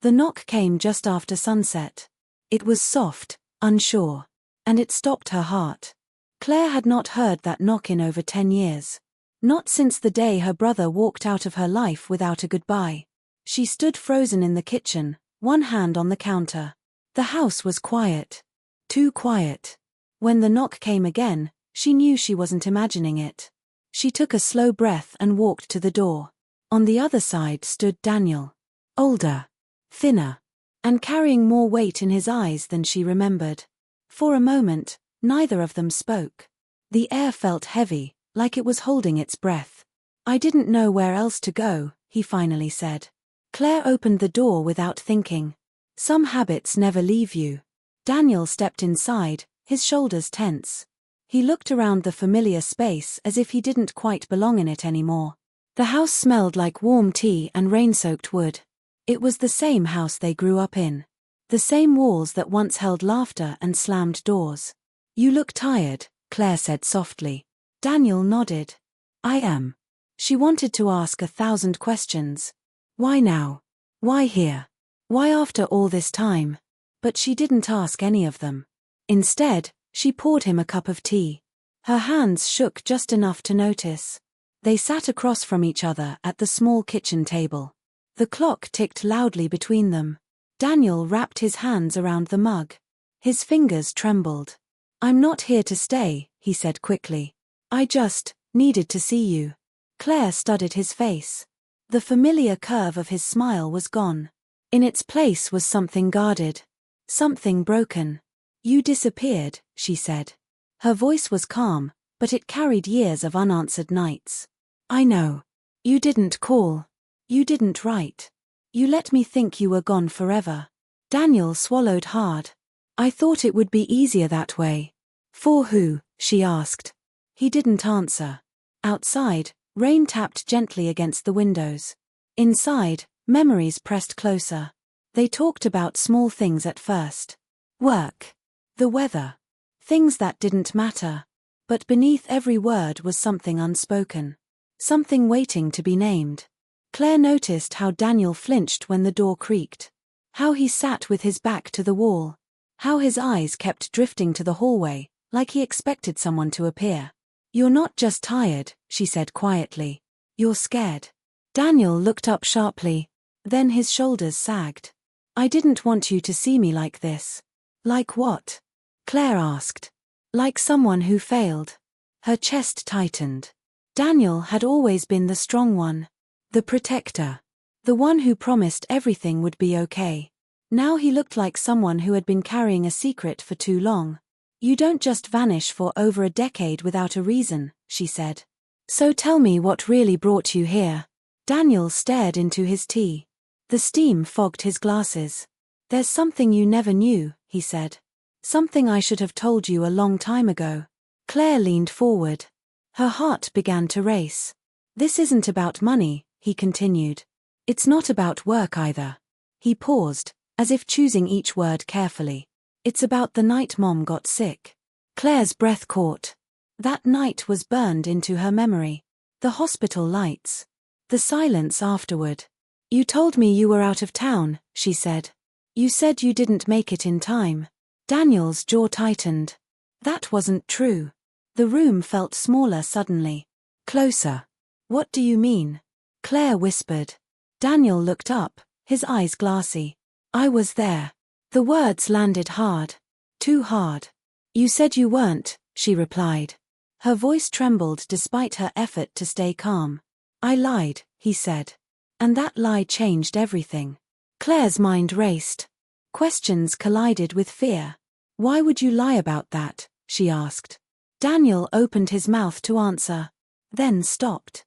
The knock came just after sunset. It was soft, unsure, and it stopped her heart. Claire had not heard that knock in over 10 years. Not since the day her brother walked out of her life without a goodbye. She stood frozen in the kitchen, one hand on the counter. The house was quiet. Too quiet. When the knock came again, she knew she wasn't imagining it. She took a slow breath and walked to the door. On the other side stood Daniel. Older, thinner, and carrying more weight in his eyes than she remembered. For a moment, neither of them spoke. The air felt heavy, like it was holding its breath. "I didn't know where else to go," he finally said. Claire opened the door without thinking. Some habits never leave you. Daniel stepped inside, his shoulders tense. He looked around the familiar space as if he didn't quite belong in it anymore. The house smelled like warm tea and rain-soaked wood. It was the same house they grew up in. The same walls that once held laughter and slammed doors. "You look tired," Claire said softly. Daniel nodded. "I am." She wanted to ask 1,000 questions. Why now? Why here? Why after all this time? But she didn't ask any of them. Instead, she poured him a cup of tea. Her hands shook just enough to notice. They sat across from each other at the small kitchen table. The clock ticked loudly between them. Daniel wrapped his hands around the mug. His fingers trembled. "I'm not here to stay," he said quickly. "I just needed to see you." Claire studied his face. The familiar curve of his smile was gone. In its place was something guarded. Something broken. "You disappeared," she said. Her voice was calm, but it carried years of unanswered nights. "I know. You didn't call. You didn't write. You let me think you were gone forever." Daniel swallowed hard. "I thought it would be easier that way." "For who?" she asked. He didn't answer. Outside, rain tapped gently against the windows. Inside, memories pressed closer. They talked about small things at first. Work. The weather. Things that didn't matter. But beneath every word was something unspoken. Something waiting to be named. Claire noticed how Daniel flinched when the door creaked. How he sat with his back to the wall. How his eyes kept drifting to the hallway, like he expected someone to appear. "You're not just tired," she said quietly. "You're scared." Daniel looked up sharply. Then his shoulders sagged. "I didn't want you to see me like this." "Like what?" Claire asked. "Like someone who failed." Her chest tightened. Daniel had always been the strong one. The protector. The one who promised everything would be okay. Now he looked like someone who had been carrying a secret for too long. "You don't just vanish for over a decade without a reason," she said. "So tell me what really brought you here." Daniel stared into his tea. The steam fogged his glasses. "There's something you never knew," he said. "Something I should have told you a long time ago." Claire leaned forward. Her heart began to race. "This isn't about money," he continued. "It's not about work either." He paused, as if choosing each word carefully. "It's about the night Mom got sick." Claire's breath caught. That night was burned into her memory. The hospital lights. The silence afterward. "You told me you were out of town," she said. "You said you didn't make it in time." Daniel's jaw tightened. That wasn't true. The room felt smaller suddenly. "Closer." "What do you mean?" Claire whispered. Daniel looked up, his eyes glassy. "I was there." The words landed hard. Too hard. "You said you weren't," she replied. Her voice trembled despite her effort to stay calm. "I lied," he said. And that lie changed everything. Claire's mind raced. Questions collided with fear. "Why would you lie about that?" she asked. Daniel opened his mouth to answer, then stopped.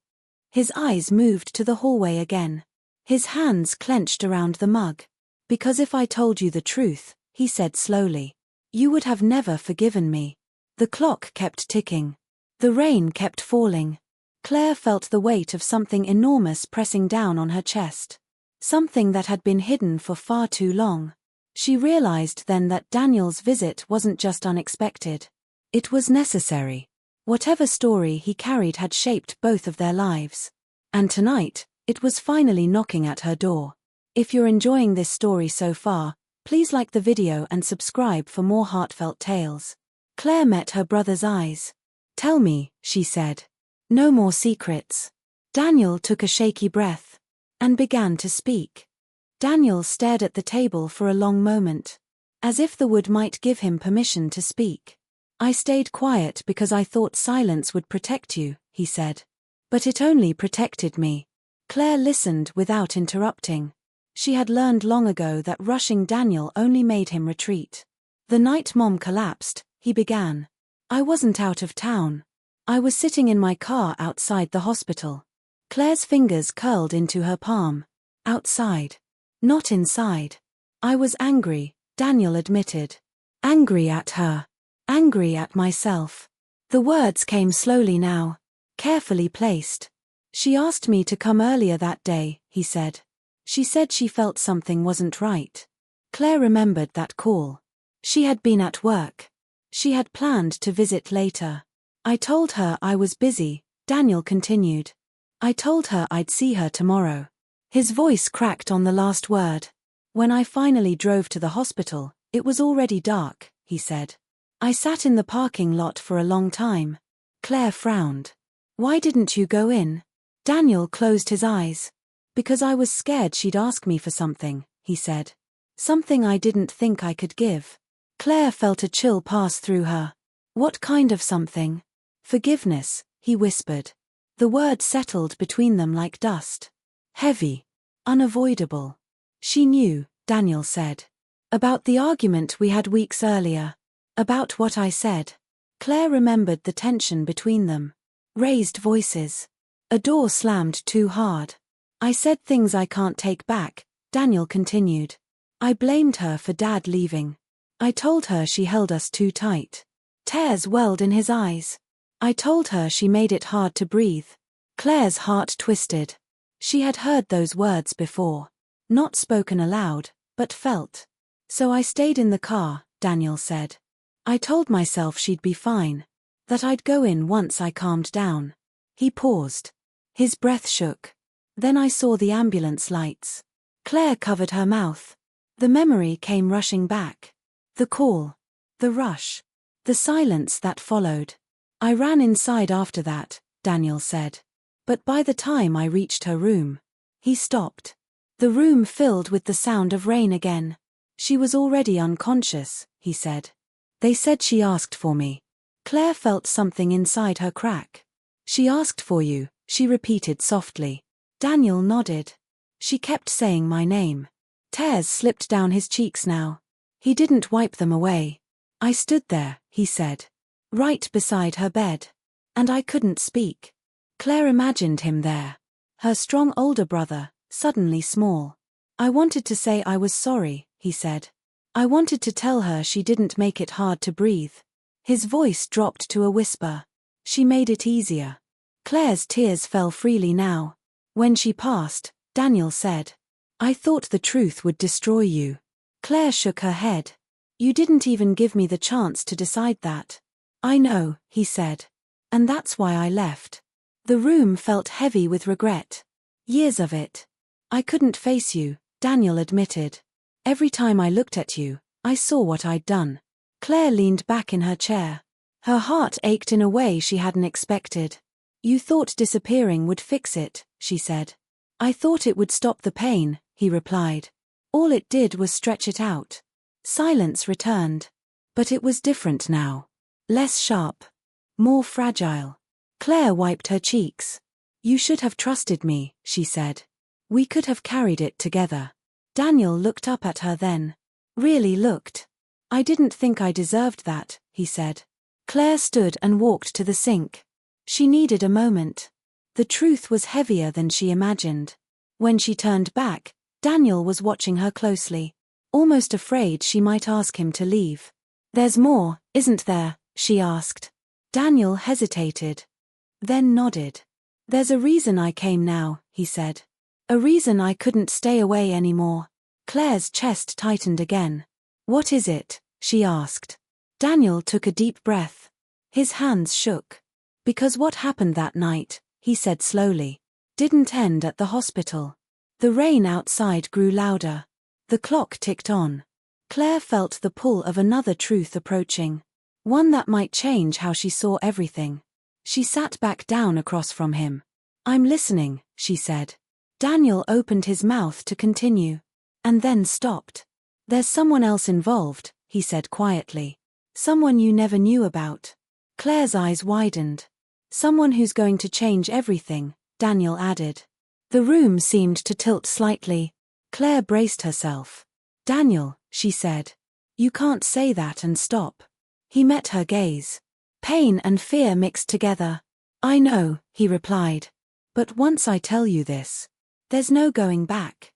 His eyes moved to the hallway again. His hands clenched around the mug. "Because if I told you the truth," he said slowly, "you would have never forgiven me." The clock kept ticking. The rain kept falling. Claire felt the weight of something enormous pressing down on her chest. Something that had been hidden for far too long. She realized then that Daniel's visit wasn't just unexpected. It was necessary. Whatever story he carried had shaped both of their lives. And tonight, it was finally knocking at her door. If you're enjoying this story so far, please like the video and subscribe for more heartfelt tales. Claire met her brother's eyes. "Tell me," she said. "No more secrets." Daniel took a shaky breath and began to speak. Daniel stared at the table for a long moment, as if the wood might give him permission to speak. "I stayed quiet because I thought silence would protect you," he said. "But it only protected me." Claire listened without interrupting. She had learned long ago that rushing Daniel only made him retreat. "The night Mom collapsed," he began, "I wasn't out of town. I was sitting in my car outside the hospital." Claire's fingers curled into her palm. "Outside. Not inside." "I was angry," Daniel admitted. "Angry at her. Angry at myself." The words came slowly now, carefully placed. "She asked me to come earlier that day," he said. "She said she felt something wasn't right." Claire remembered that call. She had been at work. She had planned to visit later. "I told her I was busy," Daniel continued. "I told her I'd see her tomorrow." His voice cracked on the last word. "When I finally drove to the hospital, it was already dark," he said. "I sat in the parking lot for a long time." Claire frowned. "Why didn't you go in?" Daniel closed his eyes. "Because I was scared she'd ask me for something," he said. "Something I didn't think I could give." Claire felt a chill pass through her. "What kind of something?" "Forgiveness," he whispered. The word settled between them like dust. Heavy. Unavoidable. "She knew," Daniel said. "About the argument we had weeks earlier. About what I said." Claire remembered the tension between them. Raised voices. A door slammed too hard. "I said things I can't take back," Daniel continued. "I blamed her for Dad leaving. I told her she held us too tight." Tears welled in his eyes. "I told her she made it hard to breathe." Claire's heart twisted. She had heard those words before. Not spoken aloud, but felt. "So I stayed in the car," Daniel said. "I told myself she'd be fine. That I'd go in once I calmed down." He paused. His breath shook. "Then I saw the ambulance lights." Claire covered her mouth. The memory came rushing back. The call. The rush. The silence that followed. "I ran inside after that," Daniel said. "But by the time I reached her room." He stopped. The room filled with the sound of rain again. "She was already unconscious," he said. "They said she asked for me." Claire felt something inside her crack. "She asked for you," she repeated softly. Daniel nodded. "She kept saying my name." Tears slipped down his cheeks now. He didn't wipe them away. "I stood there," he said. "Right beside her bed. And I couldn't speak." Claire imagined him there. Her strong older brother, suddenly small. "I wanted to say I was sorry," he said. "I wanted to tell her she didn't make it hard to breathe." His voice dropped to a whisper. "She made it easier." Claire's tears fell freely now. "When she passed," Daniel said, "I thought the truth would destroy you." Claire shook her head. "You didn't even give me the chance to decide that." "I know," he said. "And that's why I left." The room felt heavy with regret. Years of it. "I couldn't face you," Daniel admitted. "Every time I looked at you, I saw what I'd done." Claire leaned back in her chair. Her heart ached in a way she hadn't expected. "You thought disappearing would fix it," she said. "I thought it would stop the pain," he replied. "All it did was stretch it out." Silence returned. But it was different now. Less sharp. More fragile. Claire wiped her cheeks. "You should have trusted me," she said. "We could have carried it together." Daniel looked up at her then. Really looked. "I didn't think I deserved that," he said. Claire stood and walked to the sink. She needed a moment. The truth was heavier than she imagined. When she turned back, Daniel was watching her closely, almost afraid she might ask him to leave. "There's more, isn't there?" she asked. Daniel hesitated. Then nodded. "There's a reason I came now," he said. "A reason I couldn't stay away anymore." Claire's chest tightened again. "What is it?" she asked. Daniel took a deep breath. His hands shook. "Because what happened that night," he said slowly, "didn't end at the hospital. The rain outside grew louder. The clock ticked on. Claire felt the pull of another truth approaching. One that might change how she saw everything. She sat back down across from him. "I'm listening," she said. Daniel opened his mouth to continue. And then stopped. "There's someone else involved," he said quietly. "Someone you never knew about." Claire's eyes widened. "Someone who's going to change everything," Daniel added. The room seemed to tilt slightly. Claire braced herself. "Daniel," she said. "You can't say that and stop." He met her gaze. Pain and fear mixed together. "I know," he replied. "But once I tell you this, there's no going back."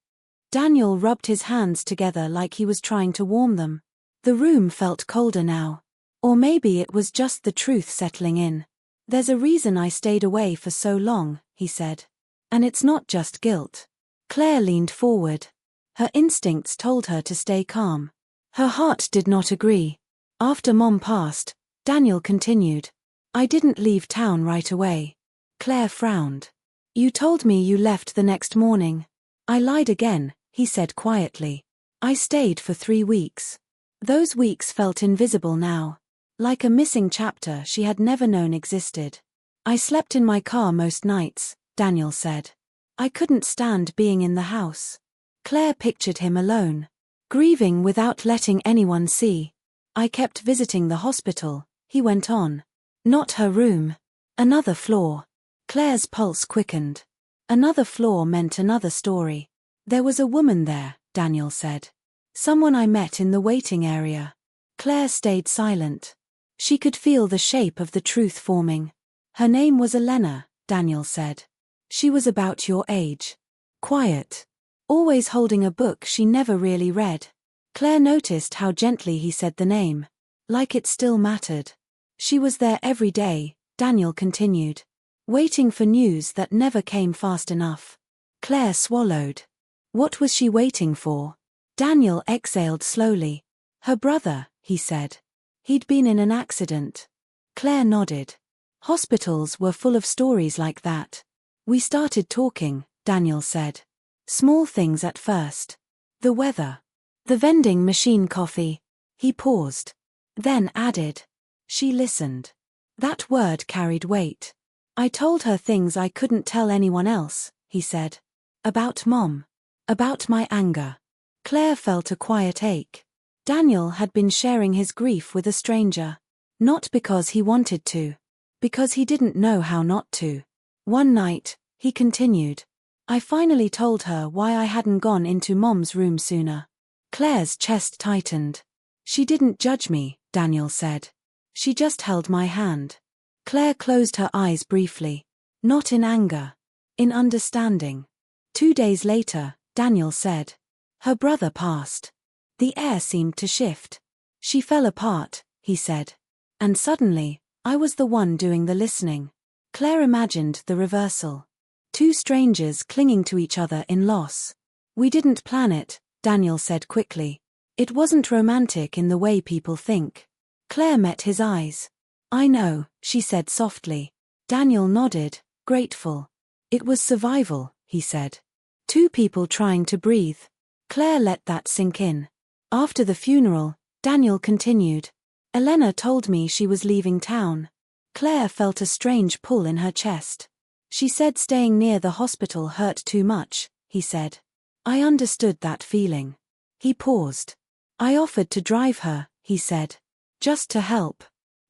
Daniel rubbed his hands together like he was trying to warm them. The room felt colder now. Or maybe it was just the truth settling in. "There's a reason I stayed away for so long," he said. "And it's not just guilt." Claire leaned forward. Her instincts told her to stay calm. Her heart did not agree. "After Mom passed," Daniel continued, "I didn't leave town right away." Claire frowned. "You told me you left the next morning." "I lied again," he said quietly. "I stayed for 3 weeks. Those weeks felt invisible now. Like a missing chapter she had never known existed. "I slept in my car most nights," Daniel said. "I couldn't stand being in the house." Claire pictured him alone, grieving without letting anyone see. "I kept visiting the hospital," he went on. "Not her room. Another floor." Claire's pulse quickened. Another floor meant another story. "There was a woman there," Daniel said. "Someone I met in the waiting area." Claire stayed silent. She could feel the shape of the truth forming. "Her name was Elena," Daniel said. "She was about your age. Quiet. Always holding a book she never really read." Claire noticed how gently he said the name. Like it still mattered. "She was there every day," Daniel continued. "Waiting for news that never came fast enough." Claire swallowed. What was she waiting for? Daniel exhaled slowly. "Her brother," he said. "He'd been in an accident." Claire nodded. Hospitals were full of stories like that. "We started talking," Daniel said. "Small things at first. The weather. The vending machine coffee." He paused. Then added. She listened. That word carried weight. "I told her things I couldn't tell anyone else," he said. "About Mom. About my anger." Claire felt a quiet ache. Daniel had been sharing his grief with a stranger. Not because he wanted to. Because he didn't know how not to. "One night," he continued, "I finally told her why I hadn't gone into Mom's room sooner." Claire's chest tightened. "She didn't judge me," Daniel said. "She just held my hand." Claire closed her eyes briefly. Not in anger. In understanding. 2 days later, Daniel said. "Her brother passed." The air seemed to shift. "She fell apart," he said. "And suddenly, I was the one doing the listening." Claire imagined the reversal. 2 strangers clinging to each other in loss. "We didn't plan it," Daniel said quickly. "It wasn't romantic in the way people think." Claire met his eyes. "I know," she said softly. Daniel nodded, grateful. "It was survival," he said. 2 people trying to breathe. Claire let that sink in. After the funeral, Daniel continued. "Elena told me she was leaving town." Claire felt a strange pull in her chest. "She said staying near the hospital hurt too much," he said. "I understood that feeling." He paused. "I offered to drive her," he said. "Just to help."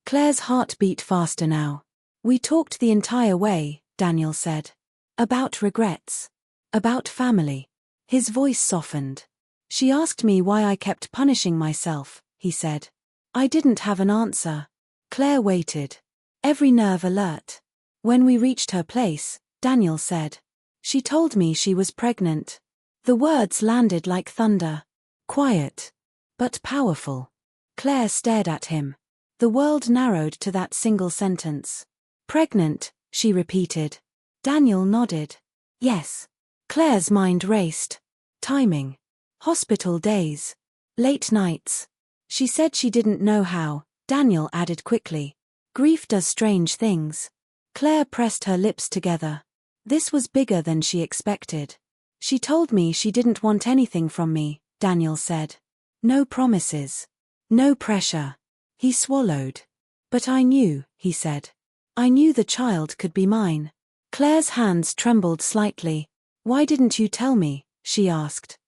Claire's heart beat faster now. "We talked the entire way," Daniel said. "About regrets. About family." His voice softened. "She asked me why I kept punishing myself," he said. "I didn't have an answer." Claire waited. Every nerve alert. "When we reached her place," Daniel said. "She told me she was pregnant." The words landed like thunder. Quiet. But powerful. Claire stared at him. The world narrowed to that single sentence. "Pregnant," she repeated. Daniel nodded. "Yes." Claire's mind raced. Timing. Hospital days. Late nights. She said she didn't know how, Daniel added quickly. "Grief does strange things." Claire pressed her lips together. This was bigger than she expected. She told me she didn't want anything from me, Daniel said. No promises. No pressure. He swallowed. But I knew, he said. I knew the child could be mine. Claire's hands trembled slightly. Why didn't you tell me? She asked.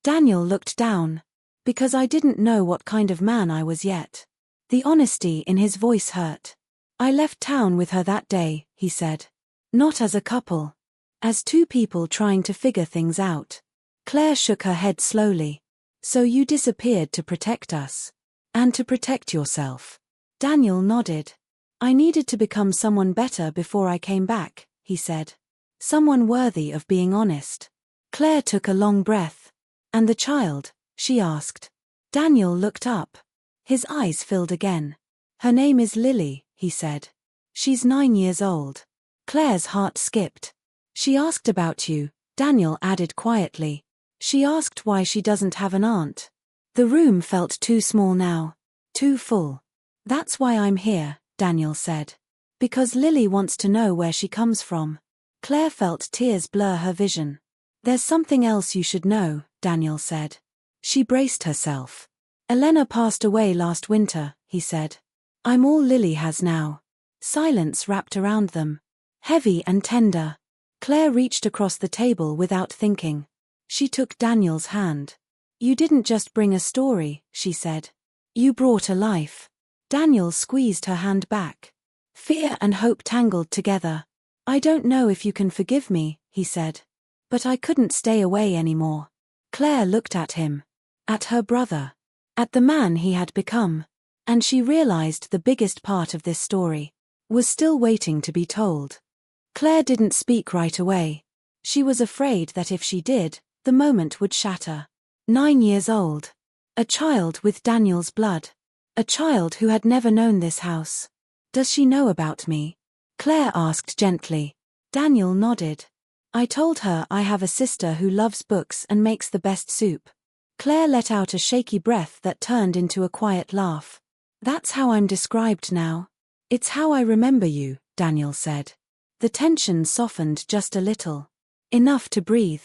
Daniel looked down. Because I didn't know what kind of man I was yet. The honesty in his voice hurt. I left town with her that day, he said. Not as a couple. As two people trying to figure things out. Claire shook her head slowly. So you disappeared to protect us. And to protect yourself. Daniel nodded. I needed to become someone better before I came back, he said. Someone worthy of being honest. Claire took a long breath. And the child? She asked. Daniel looked up. His eyes filled again. Her name is Lily, he said. She's 9 years old. Claire's heart skipped. She asked about you, Daniel added quietly. She asked why she doesn't have an aunt. The room felt too small now. Too full. That's why I'm here, Daniel said. Because Lily wants to know where she comes from. Claire felt tears blur her vision. There's something else you should know, Daniel said. She braced herself. Elena passed away last winter, he said. I'm all Lily has now. Silence wrapped around them. Heavy and tender. Claire reached across the table without thinking. She took Daniel's hand. You didn't just bring a story, she said. You brought a life. Daniel squeezed her hand back. Fear and hope tangled together. I don't know if you can forgive me, he said. But I couldn't stay away anymore. Claire looked at him. At her brother. At the man he had become. And she realized the biggest part of this story was still waiting to be told. Claire didn't speak right away. She was afraid that if she did, the moment would shatter. 9 years old. A child with Daniel's blood. A child who had never known this house. Does she know about me? Claire asked gently. Daniel nodded. I told her I have a sister who loves books and makes the best soup. Claire let out a shaky breath that turned into a quiet laugh. That's how I'm described now. It's how I remember you, Daniel said. The tension softened just a little. Enough to breathe.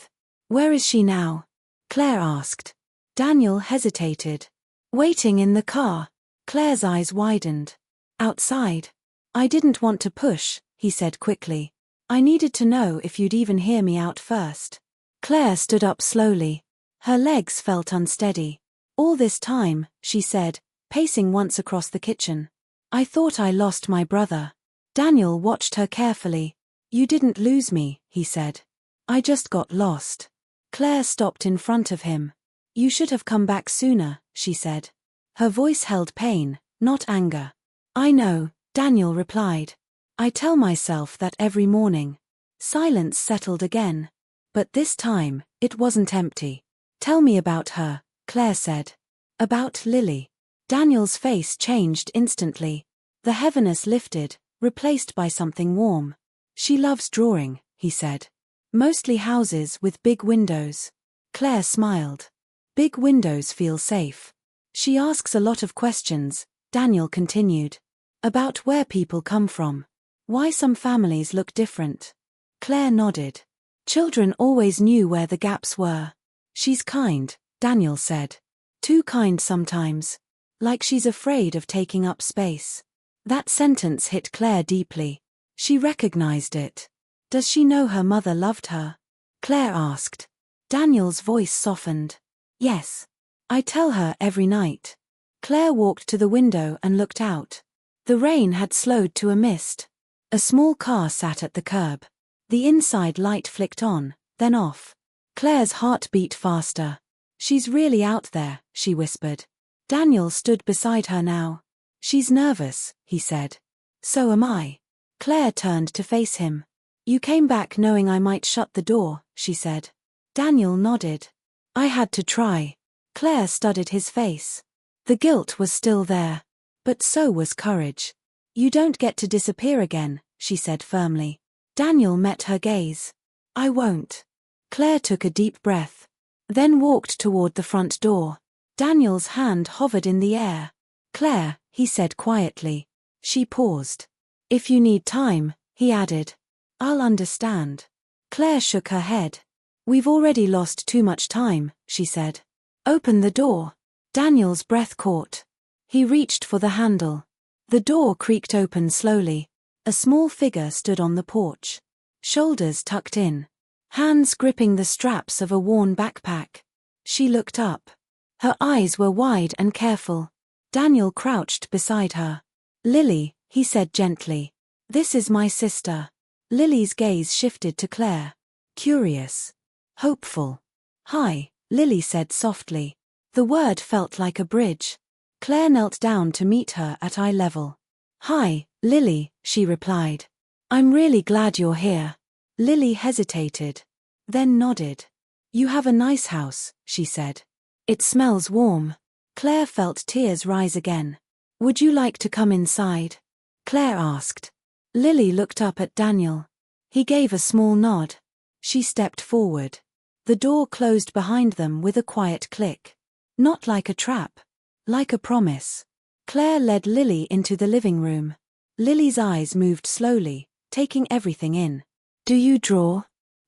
Where is she now? Claire asked. Daniel hesitated. Waiting in the car. Claire's eyes widened. Outside. I didn't want to push, he said quickly. I needed to know if you'd even hear me out first. Claire stood up slowly. Her legs felt unsteady. All this time, she said, pacing once across the kitchen. I thought I lost my brother. Daniel watched her carefully. You didn't lose me, he said. I just got lost. Claire stopped in front of him. You should have come back sooner, she said. Her voice held pain, not anger. I know, Daniel replied. I tell myself that every morning. Silence settled again. But this time, it wasn't empty. Tell me about her, Claire said. About Lily. Daniel's face changed instantly. The heaviness lifted, replaced by something warm. She loves drawing, he said. Mostly houses with big windows. Claire smiled. Big windows feel safe. She asks a lot of questions, Daniel continued. About where people come from. Why some families look different. Claire nodded. Children always knew where the gaps were. She's kind, Daniel said. Too kind sometimes. Like she's afraid of taking up space. That sentence hit Claire deeply. She recognized it. Does she know her mother loved her? Claire asked. Daniel's voice softened. Yes. I tell her every night. Claire walked to the window and looked out. The rain had slowed to a mist. A small car sat at the curb. The inside light flicked on, then off. Claire's heart beat faster. She's really out there, she whispered. Daniel stood beside her now. She's nervous, he said. So am I. Claire turned to face him. You came back knowing I might shut the door, she said. Daniel nodded. I had to try. Claire studied his face. The guilt was still there. But so was courage. You don't get to disappear again, she said firmly. Daniel met her gaze. I won't. Claire took a deep breath. Then walked toward the front door. Daniel's hand hovered in the air. Claire, he said quietly. She paused. If you need time, he added. I'll understand. Claire shook her head. We've already lost too much time, she said. Open the door. Daniel's breath caught. He reached for the handle. The door creaked open slowly. A small figure stood on the porch. Shoulders tucked in. Hands gripping the straps of a worn backpack. She looked up. Her eyes were wide and careful. Daniel crouched beside her. Lily, he said gently. This is my sister. Lily's gaze shifted to Claire. Curious. Hopeful. Hi, Lily said softly. The word felt like a bridge. Claire knelt down to meet her at eye level. Hi, Lily, she replied. I'm really glad you're here. Lily hesitated. Then nodded. You have a nice house, she said. It smells warm. Claire felt tears rise again. Would you like to come inside? Claire asked. Lily looked up at Daniel. He gave a small nod. She stepped forward. The door closed behind them with a quiet click. Not like a trap. Like a promise. Claire led Lily into the living room. Lily's eyes moved slowly, taking everything in. Do you draw?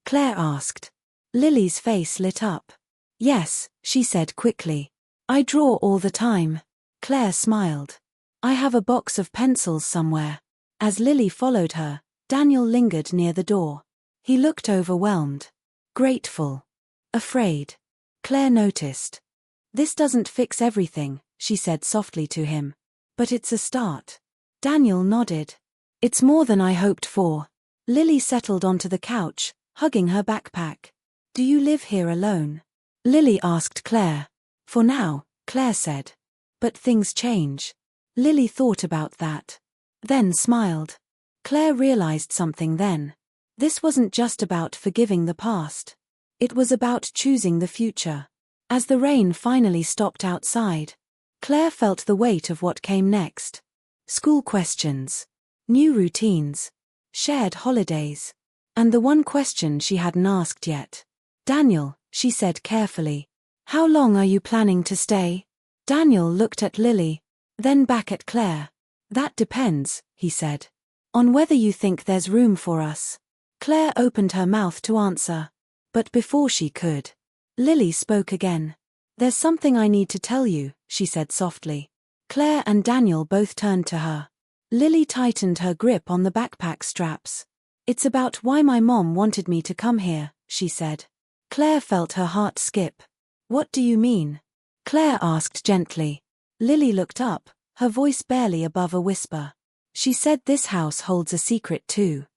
Claire asked. Lily's face lit up. Yes, she said quickly. I draw all the time. Claire smiled. I have a box of pencils somewhere. As Lily followed her, Daniel lingered near the door. He looked overwhelmed. Grateful. Afraid. Claire noticed. This doesn't fix everything, she said softly to him. But it's a start. Daniel nodded. It's more than I hoped for. Lily settled onto the couch, hugging her backpack. Do you live here alone? Lily asked Claire. For now, Claire said. But things change. Lily thought about that. Then smiled. Claire realized something then. This wasn't just about forgiving the past. It was about choosing the future. As the rain finally stopped outside, Claire felt the weight of what came next. School questions. New routines. Shared holidays. And the one question she hadn't asked yet. Daniel, she said carefully. How long are you planning to stay? Daniel looked at Lily, then back at Claire. That depends, he said. On whether you think there's room for us. Claire opened her mouth to answer. But before she could, Lily spoke again. There's something I need to tell you, she said softly. Claire and Daniel both turned to her. Lily tightened her grip on the backpack straps. It's about why my mom wanted me to come here, she said. Claire felt her heart skip. What do you mean? Claire asked gently. Lily looked up, her voice barely above a whisper. She said this house holds a secret too.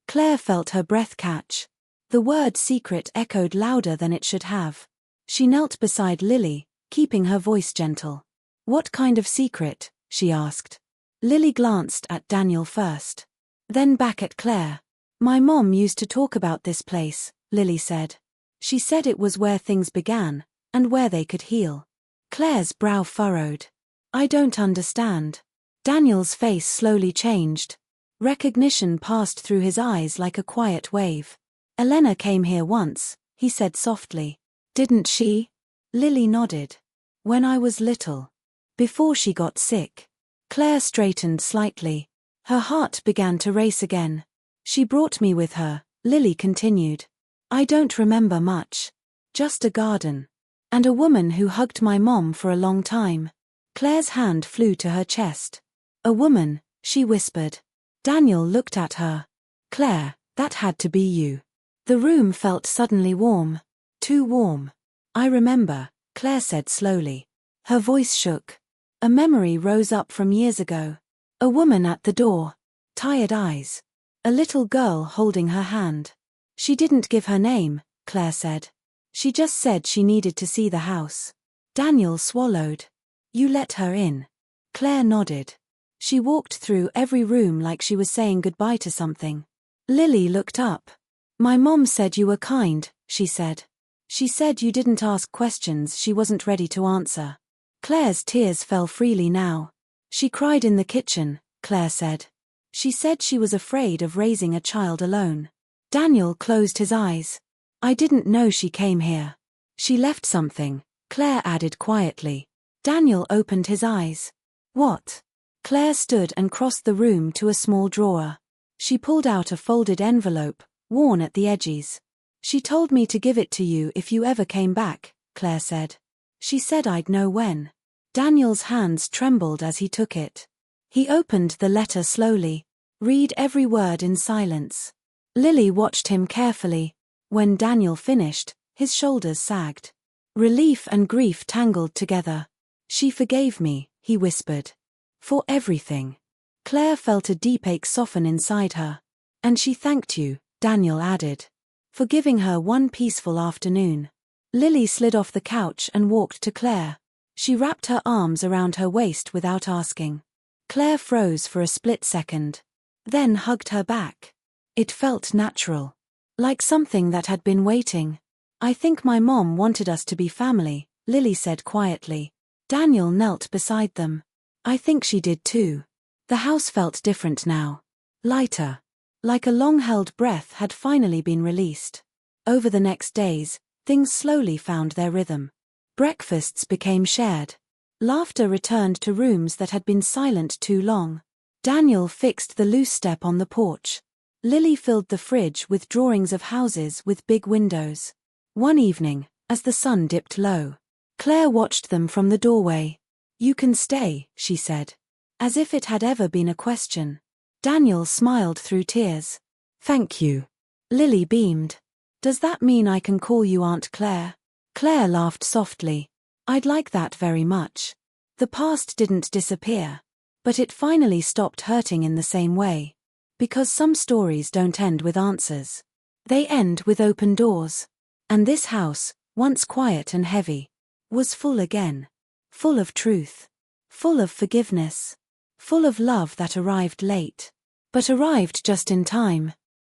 Claire felt her breath catch. The word secret echoed louder than it should have. She knelt beside Lily, keeping her voice gentle. What kind of secret? She asked. Lily glanced at Daniel first. Then back at Claire. My mom used to talk about this place, Lily said. She said it was where things began, and where they could heal. Claire's brow furrowed. I don't understand. Daniel's face slowly changed. Recognition passed through his eyes like a quiet wave. Elena came here once, he said softly. Didn't she? Lily nodded. When I was little. Before she got sick. Claire straightened slightly. Her heart began to race again. She brought me with her, Lily continued. I don't remember much. Just a garden. And a woman who hugged my mom for a long time. Claire's hand flew to her chest. A woman, she whispered. Daniel looked at her. Claire, that had to be you. The room felt suddenly warm. Too warm. I remember, Claire said slowly. Her voice shook. A memory rose up from years ago. A woman at the door. Tired eyes. A little girl holding her hand. She didn't give her name, Claire said. She just said she needed to see the house. Daniel swallowed. You let her in. Claire nodded. She walked through every room like she was saying goodbye to something. Lily looked up. My mom said you were kind, she said. She said you didn't ask questions she wasn't ready to answer. Claire's tears fell freely now. She cried in the kitchen, Claire said. She said she was afraid of raising a child alone. Daniel closed his eyes. I didn't know she came here. She left something, Claire added quietly. Daniel opened his eyes. What? Claire stood and crossed the room to a small drawer. She pulled out a folded envelope, worn at the edges. She told me to give it to you if you ever came back, Claire said. She said I'd know when. Daniel's hands trembled as he took it. He opened the letter slowly. Read every word in silence. Lily watched him carefully. When Daniel finished, his shoulders sagged. Relief and grief tangled together. She forgave me, he whispered. For everything. Claire felt a deep ache soften inside her. And she thanked you, Daniel added. For giving her one peaceful afternoon. Lily slid off the couch and walked to Claire. She wrapped her arms around her waist without asking. Claire froze for a split second. Then hugged her back. It felt natural. Like something that had been waiting. I think my mom wanted us to be family, Lily said quietly. Daniel knelt beside them. I think she did too. The house felt different now. Lighter. Like a long-held breath had finally been released. Over the next days, things slowly found their rhythm. Breakfasts became shared. Laughter returned to rooms that had been silent too long. Daniel fixed the loose step on the porch. Lily filled the fridge with drawings of houses with big windows. One evening, as the sun dipped low, Claire watched them from the doorway. You can stay, she said. As if it had ever been a question. Daniel smiled through tears. Thank you. Lily beamed. Does that mean I can call you Aunt Claire? Claire laughed softly. I'd like that very much. The past didn't disappear. But it finally stopped hurting in the same way. Because some stories don't end with answers. They end with open doors. And this house, once quiet and heavy, was full again. Full of truth. Full of forgiveness. Full of love that arrived late. But arrived just in time.